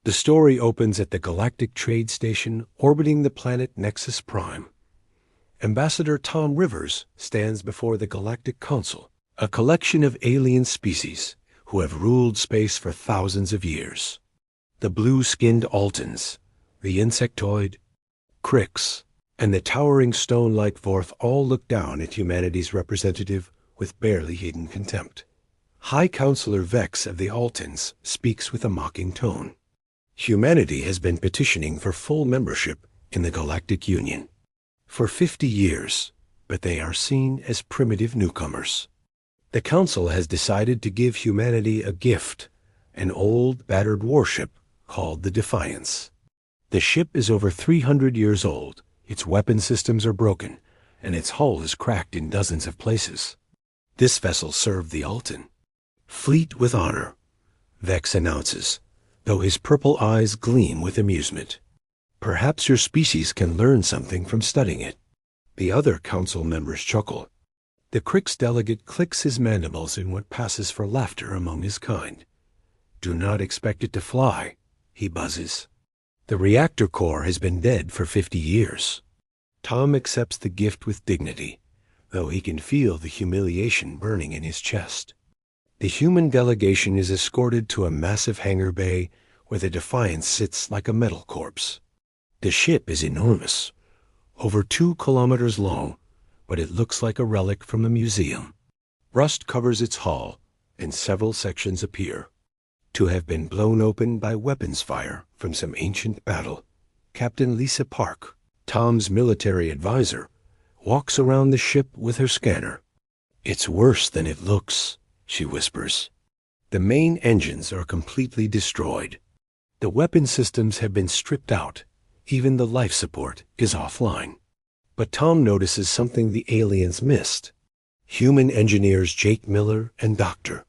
The story opens at the Galactic Trade Station orbiting the planet Nexus Prime. Ambassador Tom Rivers stands before the Galactic Council, a collection of alien species who have ruled space for thousands of years. The blue-skinned Altans, the insectoid Krix, and the towering stone-like Vorth all look down at humanity's representative with barely hidden contempt. High Counselor Vex of the Altans speaks with a mocking tone. Humanity has been petitioning for full membership in the Galactic Union for 50 years, but they are seen as primitive newcomers. The Council has decided to give humanity a gift, an old, battered warship called the Defiance. The ship is over 300 years old, its weapon systems are broken, and its hull is cracked in dozens of places. This vessel served the Altan. Fleet with honor, Vex announces, though his purple eyes gleam with amusement. Perhaps your species can learn something from studying it. The other council members chuckle. The Krix delegate clicks his mandibles in what passes for laughter among his kind. Do not expect it to fly, he buzzes. The reactor core has been dead for 50 years. Tom accepts the gift with dignity, though he can feel the humiliation burning in his chest. The human delegation is escorted to a massive hangar bay where the Defiance sits like a metal corpse. The ship is enormous, over 2 kilometers long, but it looks like a relic from a museum. Rust covers its hull, and several sections appear to have been blown open by weapons fire from some ancient battle. Captain Lisa Park, Tom's military advisor, walks around the ship with her scanner. It's worse than it looks, she whispers. The main engines are completely destroyed. The weapon systems have been stripped out. Even the life support is offline. But Tom notices something the aliens missed. Human engineers Jake Miller and Dr.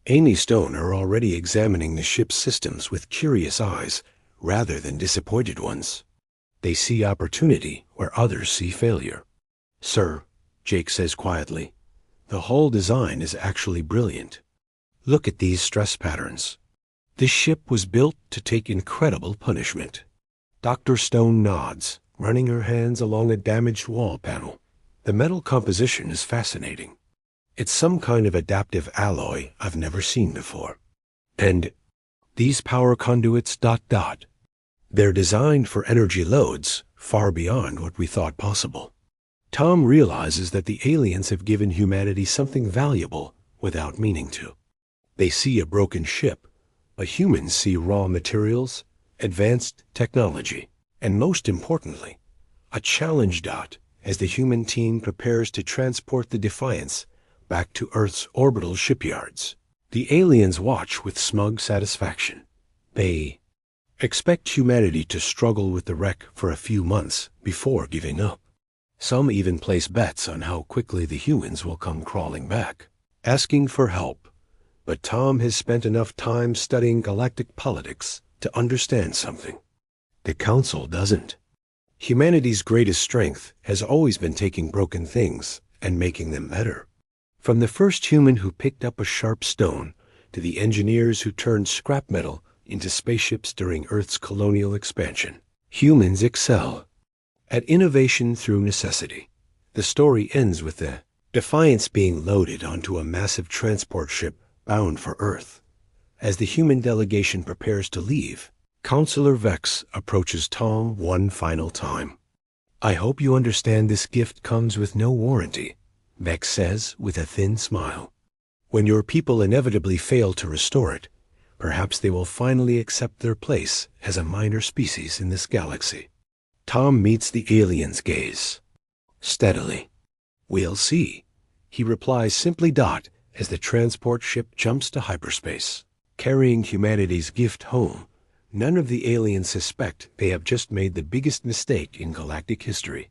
Amy Stone are already examining the ship's systems with curious eyes rather than disappointed ones. They see opportunity where others see failure. Sir, Jake says quietly, the hull design is actually brilliant. Look at these stress patterns. This ship was built to take incredible punishment. Dr. Stone nods, running her hands along a damaged wall panel. The metal composition is fascinating. It's some kind of adaptive alloy I've never seen before. And these power conduits ... They're designed for energy loads far beyond what we thought possible. Tom realizes that the aliens have given humanity something valuable without meaning to. They see a broken ship, but humans see raw materials, advanced technology, and most importantly, a challenge ... as the human team prepares to transport the Defiance back to Earth's orbital shipyards. The aliens watch with smug satisfaction. They expect humanity to struggle with the wreck for a few months before giving up. Some even place bets on how quickly the humans will come crawling back, asking for help. But Tom has spent enough time studying galactic politics to understand something. The Council doesn't. Humanity's greatest strength has always been taking broken things and making them better. From the first human who picked up a sharp stone to the engineers who turned scrap metal into spaceships during Earth's colonial expansion, humans excel at innovation through necessity. The story ends with the Defiance being loaded onto a massive transport ship bound for Earth. As the human delegation prepares to leave, Counselor Vex approaches Tom one final time. I hope you understand this gift comes with no warranty, Vex says with a thin smile. When your people inevitably fail to restore it, perhaps they will finally accept their place as a minor species in this galaxy. Tom meets the alien's gaze. Steadily. We'll see, he replies simply ... as the transport ship jumps to hyperspace. Carrying humanity's gift home, none of the aliens suspect they have just made the biggest mistake in galactic history.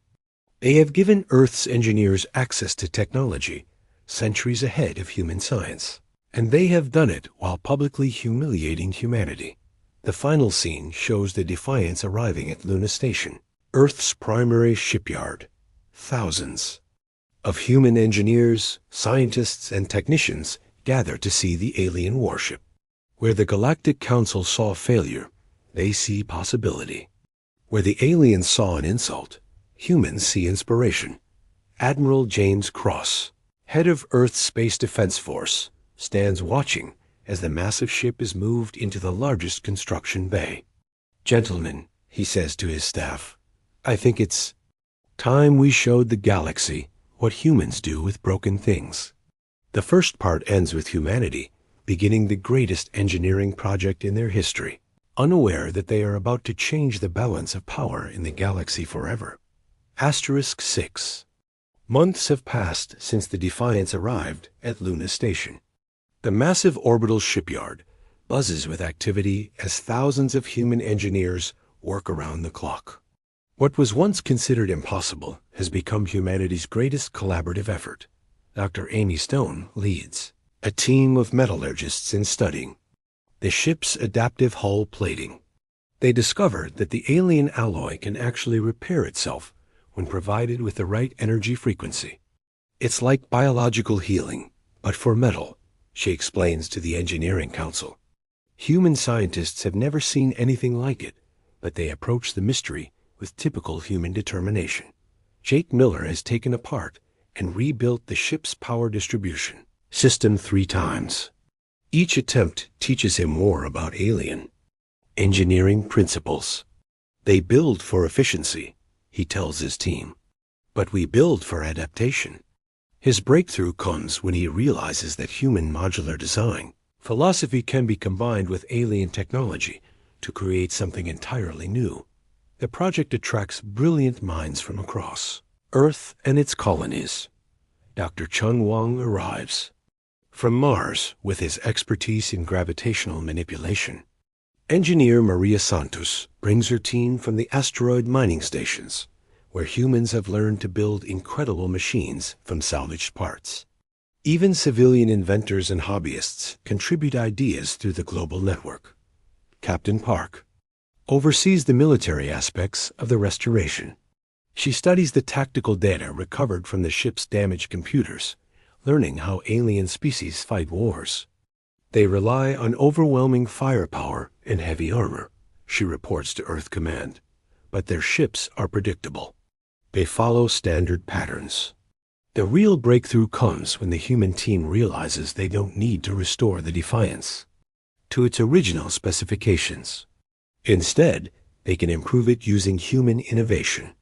They have given Earth's engineers access to technology centuries ahead of human science, and they have done it while publicly humiliating humanity. The final scene shows the Defiance arriving at Luna Station, Earth's primary shipyard. Thousands of human engineers, scientists, and technicians gather to see the alien warship. Where the Galactic Council saw failure, They see possibility. Where the aliens saw an insult, humans see inspiration. Admiral James Cross, head of Earth's Space Defense Force, stands watching as the massive ship is moved into the largest construction bay. "Gentlemen," he says to his staff, "I think it's time we showed the galaxy what humans do with broken things." The first part ends with humanity beginning the greatest engineering project in their history, unaware that they are about to change the balance of power in the galaxy forever. *6. Months have passed since the Defiance arrived at Luna Station. The massive orbital shipyard buzzes with activity as thousands of human engineers work around the clock. What was once considered impossible has become humanity's greatest collaborative effort. Dr. Amy Stone leads a team of metallurgists in studying the ship's adaptive hull plating. They discovered that the alien alloy can actually repair itself when provided with the right energy frequency. "It's like biological healing, but for metal," she explains to the Engineering Council. Human scientists have never seen anything like it, but they approach the mystery with typical human determination. Jake Miller has taken apart and rebuilt the ship's power distribution system 3 times. Each attempt teaches him more about alien engineering principles. "They build for efficiency," he tells his team, "but we build for adaptation." His breakthrough comes when he realizes that human modular design philosophy can be combined with alien technology to create something entirely new. The project attracts brilliant minds from across Earth and its colonies. Dr. Chung Wang arrives from Mars with his expertise in gravitational manipulation. Engineer Maria Santos brings her team from the asteroid mining stations, where humans have learned to build incredible machines from salvaged parts. Even civilian inventors and hobbyists contribute ideas through the global network. Captain Park oversees the military aspects of the restoration. She studies the tactical data recovered from the ship's damaged computers, learning how alien species fight wars. They rely on overwhelming firepower and heavy armor, she reports to Earth Command, but their ships are predictable. They follow standard patterns. The real breakthrough comes when the human team realizes they don't need to restore the Defiance to its original specifications. Instead, they can improve it using human innovation.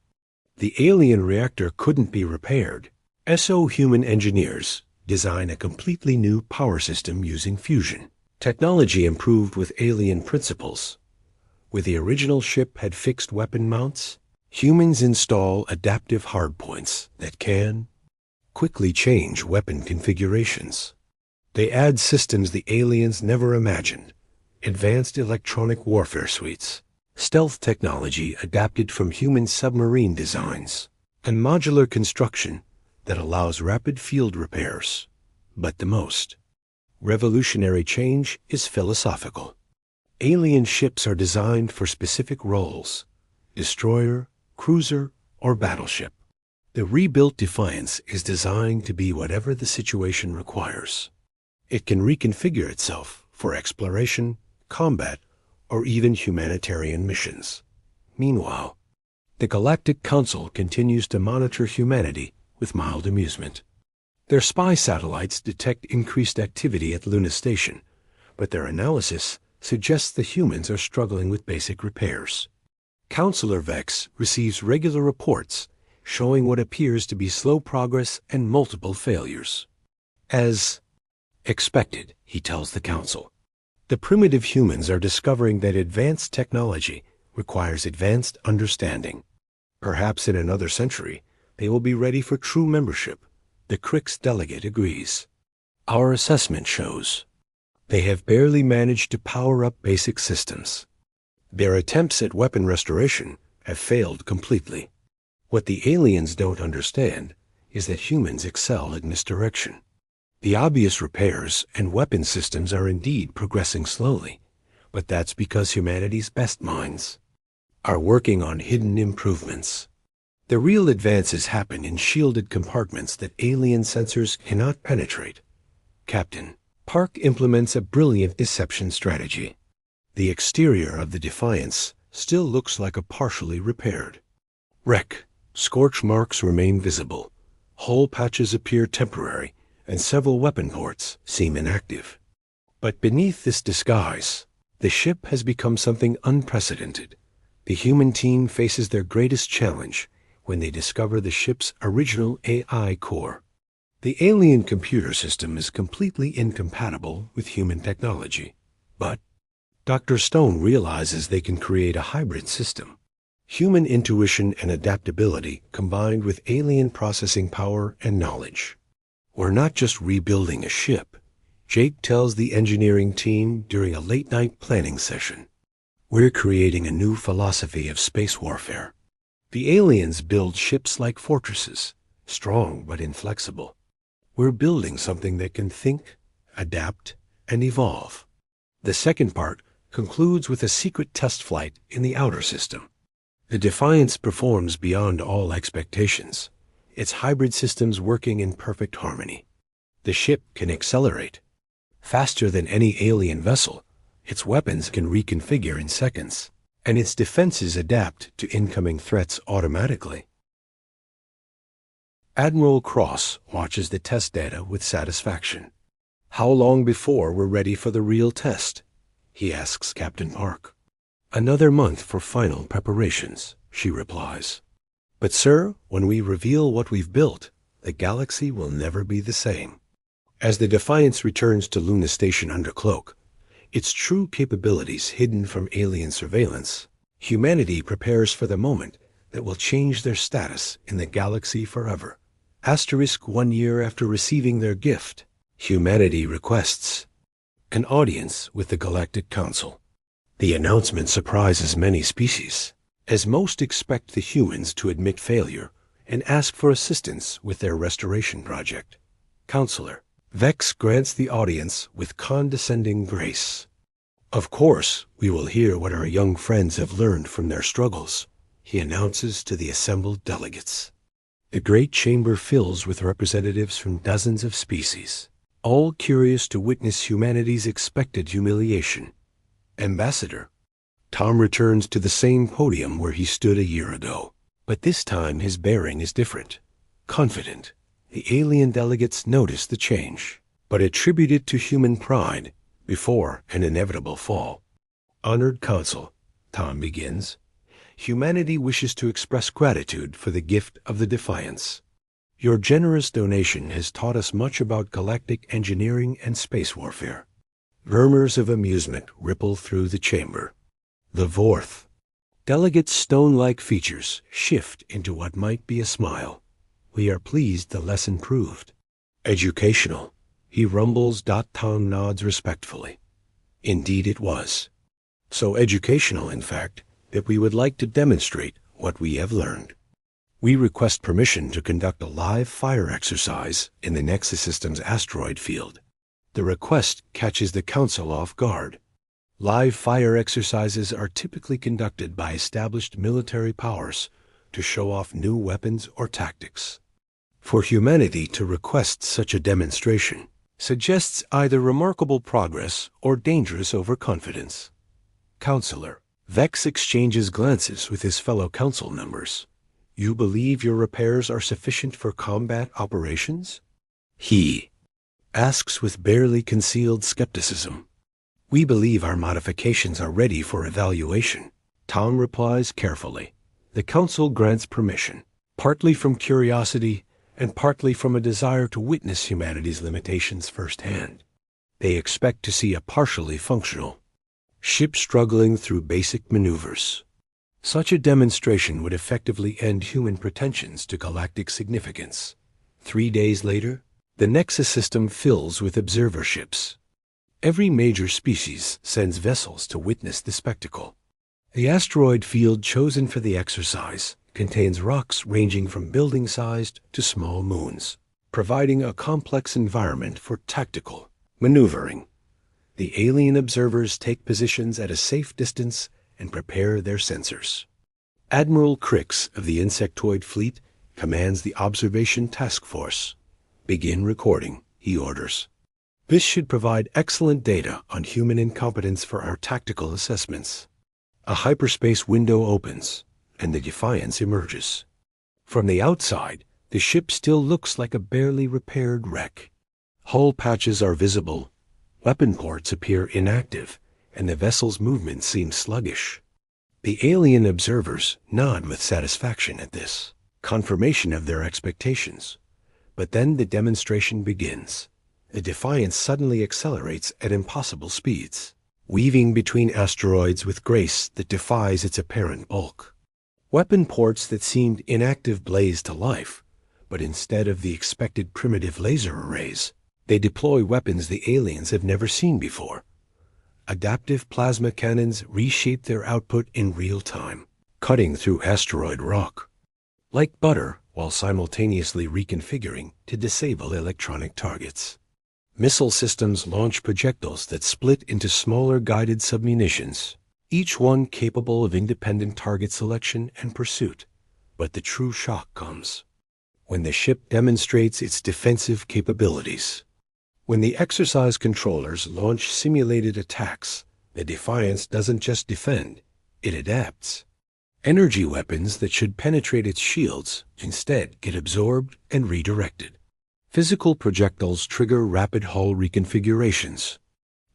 The alien reactor couldn't be repaired. SO human engineers design a completely new power system using fusion. Technology improved with alien principles. Where the original ship had fixed weapon mounts, humans install adaptive hardpoints that can quickly change weapon configurations. They add systems the aliens never imagined: advanced electronic warfare suites, stealth technology adapted from human submarine designs, and modular construction that allows rapid field repairs. But the most revolutionary change is philosophical. Alien ships are designed for specific roles: destroyer, cruiser, or battleship. The rebuilt Defiance is designed to be whatever the situation requires. It can reconfigure itself for exploration, combat, or even humanitarian missions. Meanwhile, the Galactic Council continues to monitor humanity with mild amusement. Their spy satellites detect increased activity at Luna Station, but their analysis suggests the humans are struggling with basic repairs. Counselor Vex receives regular reports showing what appears to be slow progress and multiple failures. As expected, he tells the Council, the primitive humans are discovering that advanced technology requires advanced understanding. Perhaps in another century, they will be ready for true membership. The Crix delegate agrees. Our assessment shows they have barely managed to power up basic systems. Their attempts at weapon restoration have failed completely. What the aliens don't understand is that humans excel at misdirection. The obvious repairs and weapon systems are indeed progressing slowly, but that's because humanity's best minds are working on hidden improvements. The real advances happen in shielded compartments that alien sensors cannot penetrate. Captain Park implements a brilliant deception strategy. The exterior of the Defiance still looks like a partially repaired wreck. Scorch marks remain visible. Hull patches appear temporary, and several weapon ports seem inactive. But beneath this disguise, the ship has become something unprecedented. The human team faces their greatest challenge when they discover the ship's original AI core. The alien computer system is completely incompatible with human technology. But Dr. Stone realizes they can create a hybrid system. Human intuition and adaptability combined with alien processing power and knowledge. We're not just rebuilding a ship, Jake tells the engineering team during a late-night planning session. We're creating a new philosophy of space warfare. The aliens build ships like fortresses, strong but inflexible. We're building something that can think, adapt, and evolve. The second part concludes with a secret test flight in the outer system. The Defiance performs beyond all expectations, its hybrid systems working in perfect harmony. The ship can accelerate. Faster than any alien vessel, its weapons can reconfigure in seconds, and its defenses adapt to incoming threats automatically. Admiral Cross watches the test data with satisfaction. "How long before we're ready for the real test?" he asks Captain Park. "Another month for final preparations," she replies. "But sir, when we reveal what we've built, the galaxy will never be the same." As the Defiance returns to Luna Station under cloak, its true capabilities hidden from alien surveillance, humanity prepares for the moment that will change their status in the galaxy forever. 1 year after receiving their gift, humanity requests an audience with the Galactic Council. The announcement surprises many species, as most expect the humans to admit failure and ask for assistance with their restoration project. Counselor Vex grants the audience with condescending grace. "Of course, we will hear what our young friends have learned from their struggles," he announces to the assembled delegates. The great chamber fills with representatives from dozens of species, all curious to witness humanity's expected humiliation. Ambassador Tom returns to the same podium where he stood a year ago, but this time his bearing is different. Confident, the alien delegates notice the change, but attribute it to human pride before an inevitable fall. "Honored Consul," Tom begins, "humanity wishes to express gratitude for the gift of the Defiance. Your generous donation has taught us much about galactic engineering and space warfare." Murmurs of amusement ripple through the chamber. The Vorth delegate's stone-like features shift into what might be a smile. "We are pleased the lesson proved educational," he rumbles. Tom nods respectfully. "Indeed it was. So educational, in fact, that we would like to demonstrate what we have learned. We request permission to conduct a live fire exercise in the Nexus System's asteroid field." The request catches the Council off guard. Live fire exercises are typically conducted by established military powers to show off new weapons or tactics. For humanity to request such a demonstration suggests either remarkable progress or dangerous overconfidence. Counselor Vex exchanges glances with his fellow council members. "You believe your repairs are sufficient for combat operations?" He asks with barely concealed skepticism. "We believe our modifications are ready for evaluation," Tom replies carefully. The council grants permission, partly from curiosity and partly from a desire to witness humanity's limitations firsthand. They expect to see a partially functional ship struggling through basic maneuvers. Such a demonstration would effectively end human pretensions to galactic significance. 3 days later, the Nexus System fills with observer ships. Every major species sends vessels to witness the spectacle. The asteroid field chosen for the exercise contains rocks ranging from building-sized to small moons, providing a complex environment for tactical maneuvering. The alien observers take positions at a safe distance and prepare their sensors. Admiral Crix of the Insectoid Fleet commands the Observation Task Force. "Begin recording," he orders. This should provide excellent data on human incompetence for our tactical assessments. A hyperspace window opens, and the Defiance emerges. From the outside, the ship still looks like a barely repaired wreck. Hull patches are visible, weapon ports appear inactive, and the vessel's movement seems sluggish. The alien observers nod with satisfaction at this, confirmation of their expectations. But then the demonstration begins. The Defiance suddenly accelerates at impossible speeds, weaving between asteroids with grace that defies its apparent bulk. Weapon ports that seemed inactive blaze to life, but instead of the expected primitive laser arrays, they deploy weapons the aliens have never seen before. Adaptive plasma cannons reshape their output in real time, cutting through asteroid rock like butter while simultaneously reconfiguring to disable electronic targets. Missile systems launch projectiles that split into smaller guided submunitions, each one capable of independent target selection and pursuit. But the true shock comes when the ship demonstrates its defensive capabilities. When the exercise controllers launch simulated attacks, the Defiance doesn't just defend, it adapts. Energy weapons that should penetrate its shields instead get absorbed and redirected. Physical projectiles trigger rapid hull reconfigurations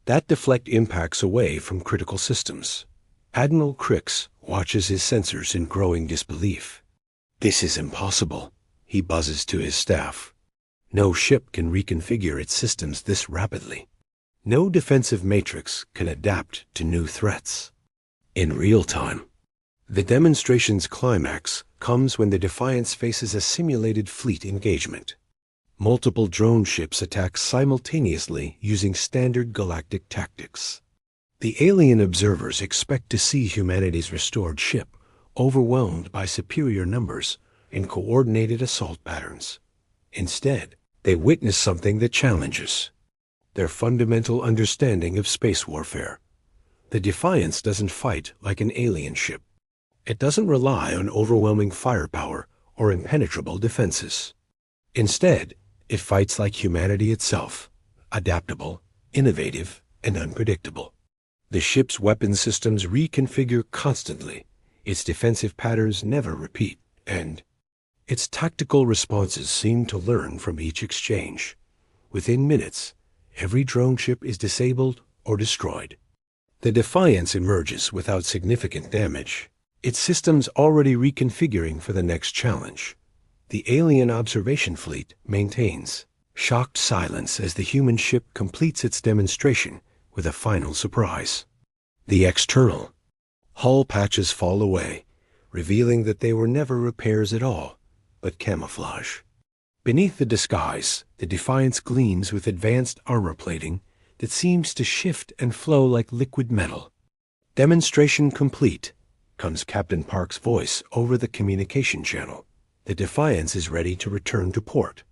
that deflect impacts away from critical systems. Admiral Crix watches his sensors in growing disbelief. "This is impossible," he buzzes to his staff. "No ship can reconfigure its systems this rapidly. No defensive matrix can adapt to new threats." In real time, the demonstration's climax comes when the Defiance faces a simulated fleet engagement. Multiple drone ships attack simultaneously using standard galactic tactics. The alien observers expect to see humanity's restored ship overwhelmed by superior numbers and coordinated assault patterns. Instead, they witness something that challenges their fundamental understanding of space warfare. The Defiance doesn't fight like an alien ship. It doesn't rely on overwhelming firepower or impenetrable defenses. Instead, it fights like humanity itself, adaptable, innovative, and unpredictable. The ship's weapon systems reconfigure constantly, its defensive patterns never repeat, and its tactical responses seem to learn from each exchange. Within minutes, every drone ship is disabled or destroyed. The Defiance emerges without significant damage, its systems already reconfiguring for the next challenge. The alien observation fleet maintains shocked silence as the human ship completes its demonstration with a final surprise. The external hull patches fall away, revealing that they were never repairs at all, but camouflage. Beneath the disguise, the Defiance gleams with advanced armor plating that seems to shift and flow like liquid metal. Demonstration complete, comes Captain Park's voice over the communication channel. The Defiance is ready to return to port.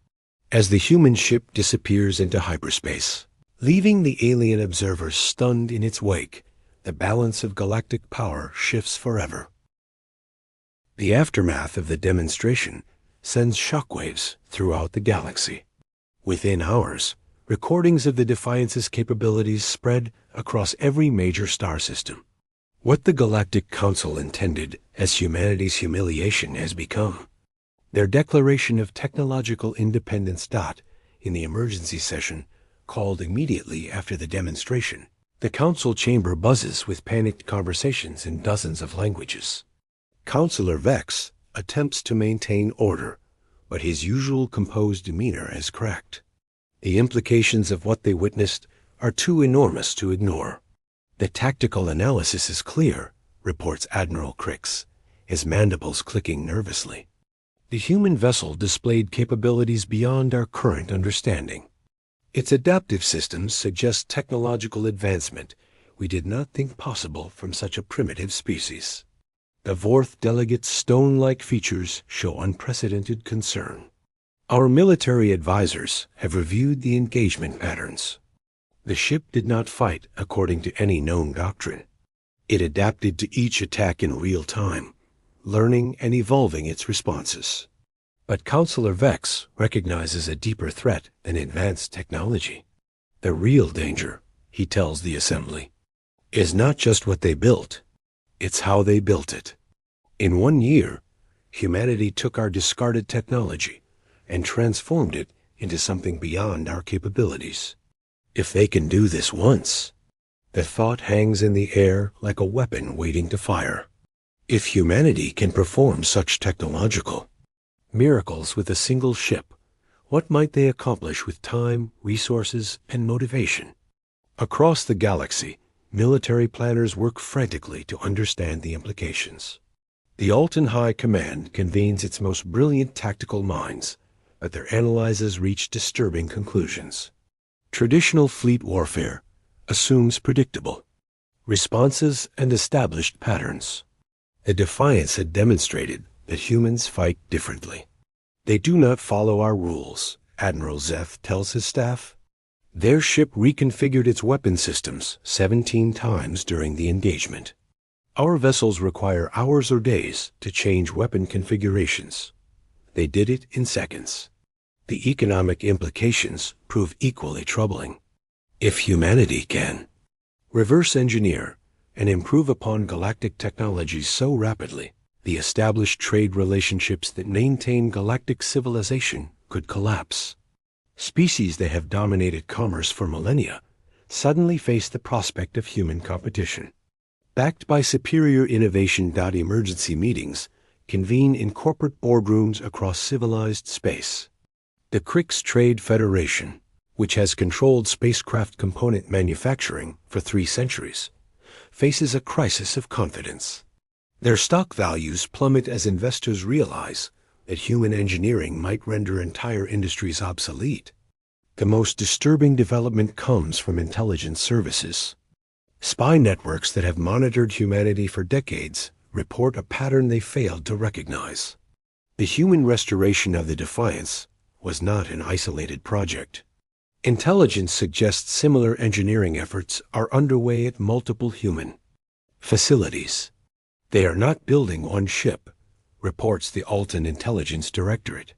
As the human ship disappears into hyperspace, leaving the alien observers stunned in its wake, the balance of galactic power shifts forever. The aftermath of the demonstration sends shockwaves throughout the galaxy. Within hours, recordings of the Defiance's capabilities spread across every major star system. What the Galactic Council intended as humanity's humiliation has become. Their declaration of technological independence. In the emergency session, called immediately after the demonstration, the council chamber buzzes with panicked conversations in dozens of languages. Counselor Vex attempts to maintain order, but his usual composed demeanor has cracked. The implications of what they witnessed are too enormous to ignore. "The tactical analysis is clear," reports Admiral Crix, his mandibles clicking nervously. "The human vessel displayed capabilities beyond our current understanding. Its adaptive systems suggest technological advancement we did not think possible from such a primitive species." The Vorth delegate's stone-like features show unprecedented concern. "Our military advisors have reviewed the engagement patterns. The ship did not fight according to any known doctrine. It adapted to each attack in real time, learning and evolving its responses." But Counselor Vex recognizes a deeper threat than advanced technology. The real danger, he tells the assembly, is not just what they built, it's how they built it. In 1 year, humanity took our discarded technology and transformed it into something beyond our capabilities. If they can do this once, the thought hangs in the air like a weapon waiting to fire. If humanity can perform such technological miracles with a single ship, what might they accomplish with time, resources, and motivation? Across the galaxy, military planners work frantically to understand the implications. The Altan High Command convenes its most brilliant tactical minds, but their analyses reach disturbing conclusions. Traditional fleet warfare assumes predictable responses and established patterns. The Defiance had demonstrated that humans fight differently. They do not follow our rules, Admiral Zeth tells his staff. Their ship reconfigured its weapon systems 17 times during the engagement. Our vessels require hours or days to change weapon configurations. They did it in seconds. The economic implications prove equally troubling. If humanity can reverse engineer and improve upon galactic technologies so rapidly, the established trade relationships that maintain galactic civilization could collapse. Species that have dominated commerce for millennia suddenly face the prospect of human competition. Backed by superior innovation, emergency meetings convene in corporate boardrooms across civilized space. The Crix Trade Federation, which has controlled spacecraft component manufacturing for 3 centuries, faces a crisis of confidence. Their stock values plummet as investors realize that human engineering might render entire industries obsolete. The most disturbing development comes from intelligence services. Spy networks that have monitored humanity for decades report a pattern they failed to recognize. The human restoration of the Defiance was not an isolated project. Intelligence suggests similar engineering efforts are underway at multiple human facilities. They are not building one ship, reports the Altan Intelligence Directorate.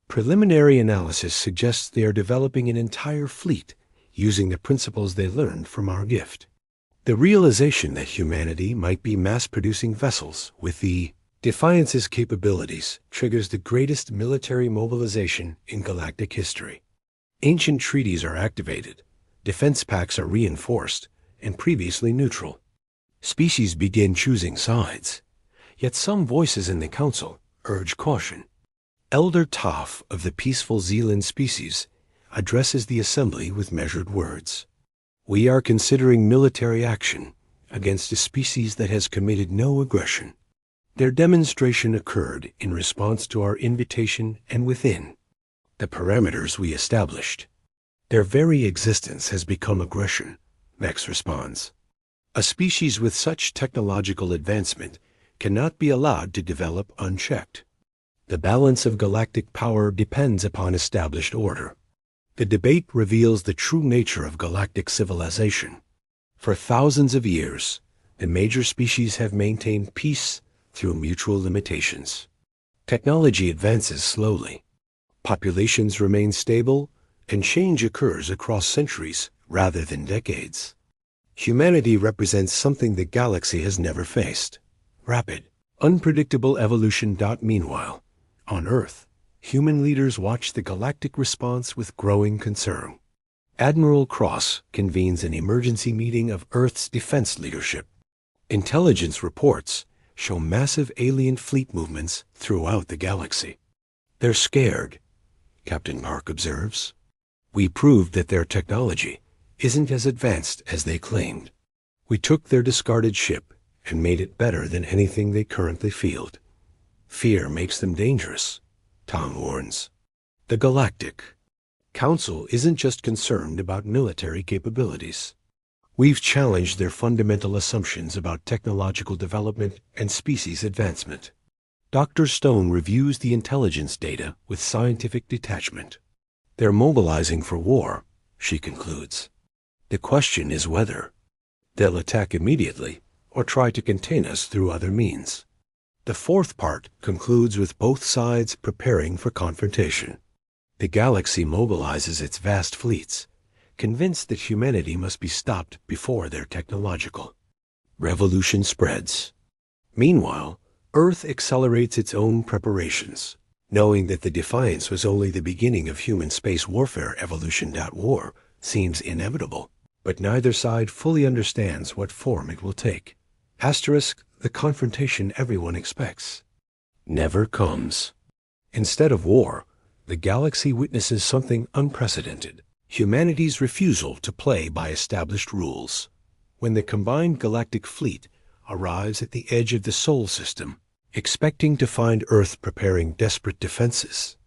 Preliminary analysis suggests they are developing an entire fleet using the principles they learned from our gift. The realization that humanity might be mass-producing vessels with the Defiance's capabilities triggers the greatest military mobilization in galactic history. Ancient treaties are activated, defense pacts are reinforced, and previously neutral. Species begin choosing sides, yet some voices in the council urge caution. Elder Toph of the peaceful Zealand species addresses the assembly with measured words. We are considering military action against a species that has committed no aggression. Their demonstration occurred in response to our invitation and within the parameters we established. Their very existence has become aggression, Max responds. A species with such technological advancement cannot be allowed to develop unchecked. The balance of galactic power depends upon established order. The debate reveals the true nature of galactic civilization. For thousands of years, the major species have maintained peace through mutual limitations. Technology advances slowly. Populations remain stable, and change occurs across centuries rather than decades. Humanity represents something the galaxy has never faced: rapid, unpredictable evolution. Meanwhile, on Earth, human leaders watch the galactic response with growing concern. Admiral Cross convenes an emergency meeting of Earth's defense leadership. Intelligence reports show massive alien fleet movements throughout the galaxy. They're scared, Captain Park observes. We proved that their technology isn't as advanced as they claimed. We took their discarded ship and made it better than anything they currently field. Fear makes them dangerous, Tom warns. The Galactic Council isn't just concerned about military capabilities. We've challenged their fundamental assumptions about technological development and species advancement. Dr. Stone reviews the intelligence data with scientific detachment. They're mobilizing for war, she concludes. The question is whether they'll attack immediately or try to contain us through other means. The fourth part concludes with both sides preparing for confrontation. The galaxy mobilizes its vast fleets, convinced that humanity must be stopped before their technological revolution spreads. Meanwhile, Earth accelerates its own preparations, knowing that the defiance was only the beginning of human space warfare. Evolution.war seems inevitable, but neither side fully understands what form it will take. Asterisk, the confrontation everyone expects never comes. Instead of war, the galaxy witnesses something unprecedented: humanity's refusal to play by established rules. When the combined galactic fleet arrives at the edge of the Sol system, expecting to find Earth preparing desperate defenses,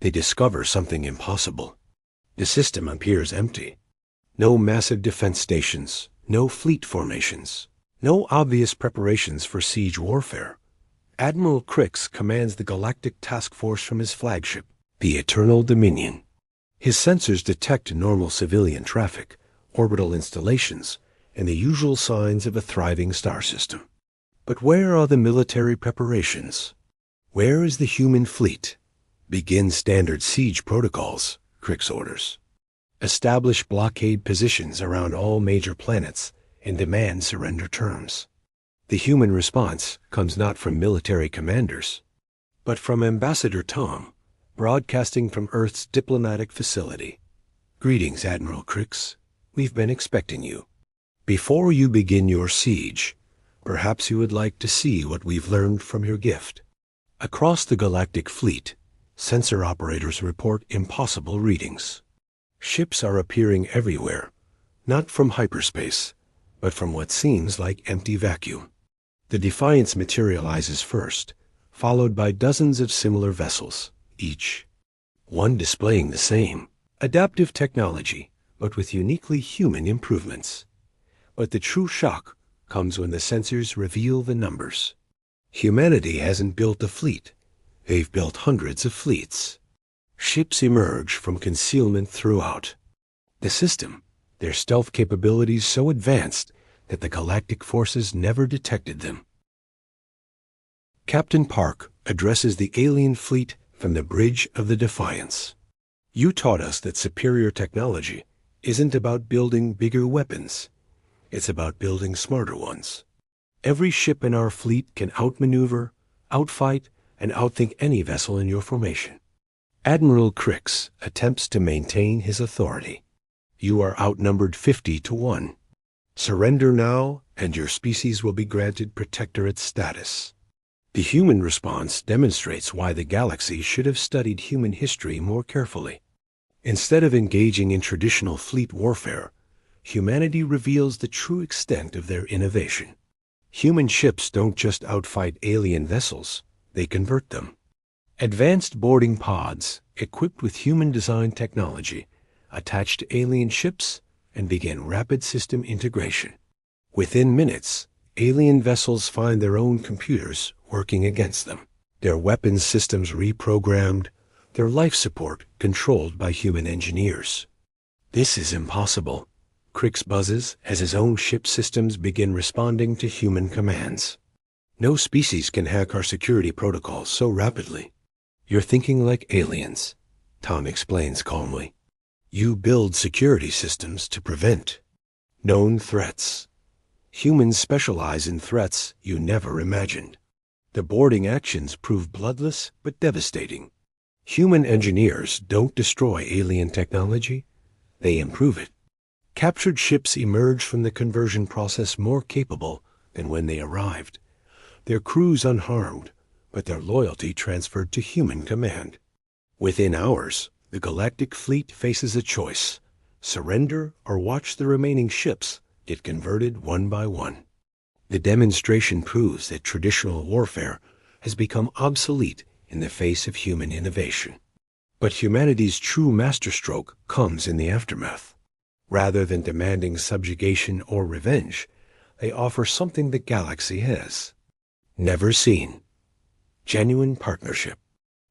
they discover something impossible. The system appears empty. No massive defense stations, no fleet formations, no obvious preparations for siege warfare. Admiral Crix commands the Galactic Task Force from his flagship, the Eternal Dominion. His sensors detect normal civilian traffic, orbital installations, and the usual signs of a thriving star system. But where are the military preparations? Where is the human fleet? Begin standard siege protocols, Crix orders. Establish blockade positions around all major planets and demand surrender terms. The human response comes not from military commanders, but from Ambassador Tom, broadcasting from Earth's diplomatic facility. Greetings, Admiral Crix. We've been expecting you. Before you begin your siege, perhaps you would like to see what we've learned from your gift. Across the galactic fleet, sensor operators report impossible readings. Ships are appearing everywhere, not from hyperspace, but from what seems like empty vacuum. The Defiance materializes first, followed by dozens of similar vessels, each one displaying the same adaptive technology, but with uniquely human improvements. But the true shock comes when the sensors reveal the numbers. Humanity hasn't built a fleet. They've built hundreds of fleets. Ships emerge from concealment throughout the system, their stealth capabilities so advanced that the galactic forces never detected them. Captain Park addresses the alien fleet from the bridge of the Defiance. You taught us that superior technology isn't about building bigger weapons. It's about building smarter ones. Every ship in our fleet can outmaneuver, outfight, and outthink any vessel in your formation. Admiral Crix attempts to maintain his authority. You are outnumbered 50-1. Surrender now, and your species will be granted protectorate status. The human response demonstrates why the galaxy should have studied human history more carefully. Instead of engaging in traditional fleet warfare, humanity reveals the true extent of their innovation. Human ships don't just outfight alien vessels, they convert them. Advanced boarding pods, equipped with human-designed technology, attach to alien ships and begin rapid system integration. Within minutes, alien vessels find their own computers working against them, their weapons systems reprogrammed, their life support controlled by human engineers. This is impossible. Crix buzzes as his own ship systems begin responding to human commands. No species can hack our security protocols so rapidly. You're thinking like aliens, Tom explains calmly. You build security systems to prevent known threats. Humans specialize in threats you never imagined. The boarding actions prove bloodless but devastating. Human engineers don't destroy alien technology, they improve it. Captured ships emerge from the conversion process more capable than when they arrived. Their crews unharmed, but their loyalty transferred to human command. Within hours, the galactic fleet faces a choice: surrender or watch the remaining ships get converted one by one. The demonstration proves that traditional warfare has become obsolete in the face of human innovation. But humanity's true masterstroke comes in the aftermath. Rather than demanding subjugation or revenge, they offer something the galaxy has never seen: genuine partnership.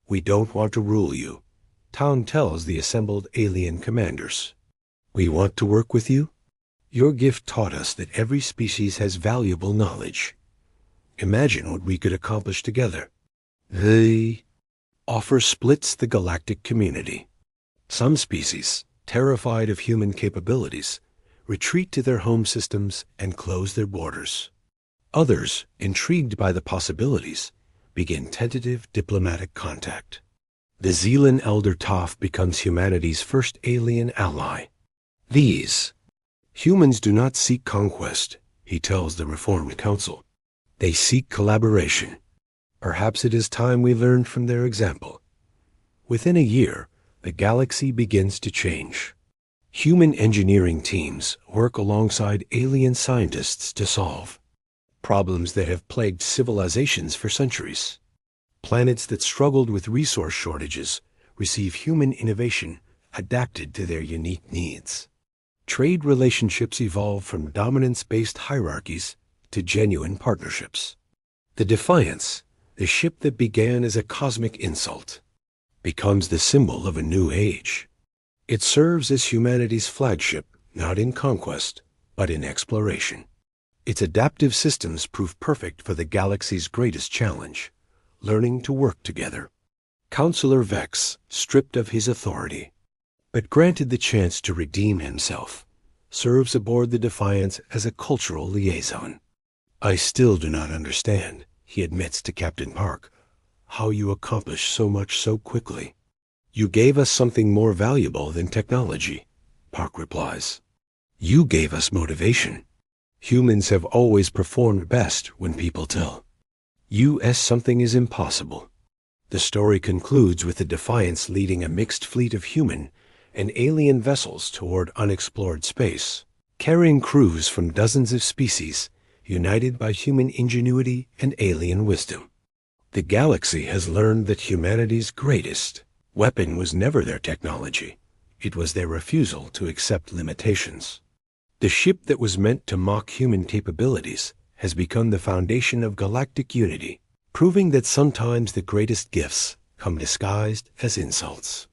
We don't want to rule you, Town tells the assembled alien commanders. We want to work with you. Your gift taught us that every species has valuable knowledge. Imagine what we could accomplish together. The offer splits the galactic community. Some species, terrified of human capabilities, retreat to their home systems and close their borders. Others, intrigued by the possibilities, begin tentative diplomatic contact. The Zealand elder Toph becomes humanity's first alien ally. Humans do not seek conquest, he tells the Reformed Council. They seek collaboration. Perhaps it is time we learned from their example. Within a year, the galaxy begins to change. Human engineering teams work alongside alien scientists to solve problems that have plagued civilizations for centuries. Planets that struggled with resource shortages receive human innovation adapted to their unique needs. Trade relationships evolve from dominance-based hierarchies to genuine partnerships. The Defiance, the ship that began as a cosmic insult, becomes the symbol of a new age. It serves as humanity's flagship, not in conquest, but in exploration. Its adaptive systems prove perfect for the galaxy's greatest challenge, learning to work together. Counselor Vex, stripped of his authority, but granted the chance to redeem himself, serves aboard the Defiance as a cultural liaison. I still do not understand, he admits to Captain Park, how you accomplished so much so quickly. You gave us something more valuable than technology, Park replies. You gave us motivation. Humans have always performed best when people tell us something is impossible. The story concludes with the Defiance leading a mixed fleet of human and alien vessels toward unexplored space, carrying crews from dozens of species, united by human ingenuity and alien wisdom. The galaxy has learned that humanity's greatest weapon was never their technology. It was their refusal to accept limitations. The ship that was meant to mock human capabilities has become the foundation of galactic unity, proving that sometimes the greatest gifts come disguised as insults.